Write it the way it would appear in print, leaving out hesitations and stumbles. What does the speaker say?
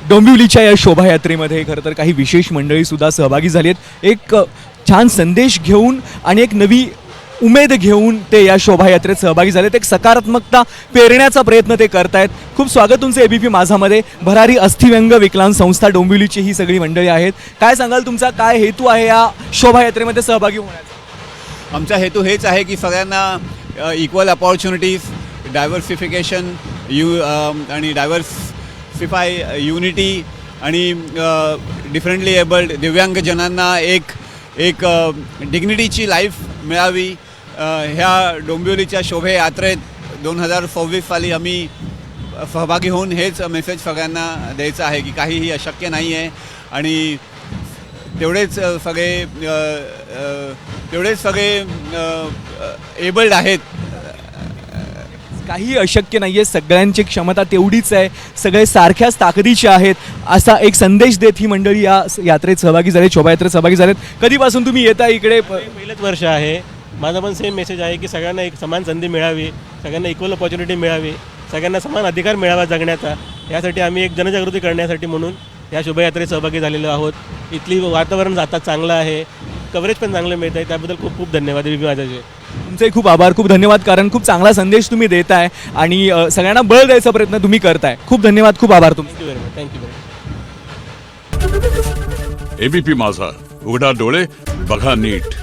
डोंबिवलीच्या या शोभायात्रेमध्ये खरं तर काही विशेष मंडळीसुद्धा सहभागी झाली आहेत. एक छान संदेश घेऊन आणि एक नवी उमेद घेऊन ते या शोभायात्रेत सहभागी झालेत. एक सकारात्मकता पेरण्याचा प्रयत्न ते करतायत. खूप स्वागत तुमचं एबीपी माझामध्ये. भरारी अस्थिव्यंग विकलांग संस्था डोंबिवलीची ही सगळी मंडळी आहेत. काय सांगाल, तुमचा काय हेतू आहे या शोभायात्रेमध्ये सहभागी होण्याचा? आमचा हेतू हेच आहे की सगळ्यांना इक्वल अपॉर्च्युनिटीज, डायव्हर्सिफिकेशन आणि डायव्हर्सिफाय युनिटी आणि डिफरंटली एबल्ड दिव्यांगजनांना एक डिग्निटीची लाईफ मिळावी. ह्या डोंबिवलीच्या शोभायात्रेत 2026 साली आम्ही सहभागी होऊन हेच मेसेज सगळ्यांना द्यायचं आहे की काहीही अशक्य नाही आहे आणि तेवढेच सगळे एबल्ड आहेत. काही अशक्य नाही आहे, सगळ्यांची क्षमता तेवढीच आहे, सगळे सारख्याच ताकदीचे आहेत असा एक संदेश देत ही मंडळी या यात्रेत सहभागी झाले, शोभायात्रेत सहभागी झालेत. कधीपासून तुम्ही येता इकडे? पहिलंच वर्ष आहे. माझा पण सेम मेसेज आहे की सगळ्यांना एक समान संधी मिळावी, सगळ्यांना इक्वल अपॉर्च्युनिटी मिळावी, सगळ्यांना समान अधिकार मिळावा जगण्याचा. यासाठी आम्ही एक जनजागृती करण्यासाठी म्हणून या शोभायात्रेत सहभागी झालेलो आहोत. इथली वातावरण जातात चांगलं आहे, कव्हरेज पण चांगलं मिळत आहे. त्याबद्दल खूप खूप धन्यवाद एबीपी माझ्याचे. तुमचे खूप आभार, खूप धन्यवाद, कारण खूप चांगला संदेश तुम्ही देताय आणि सगळ्यांना बळ द्यायचा प्रयत्न तुम्ही करताय. खूप धन्यवाद, खूप आभार तुमचे. Thank you very much. Thank you very much. ABP माझा, उघडा डोळे बघा नीट.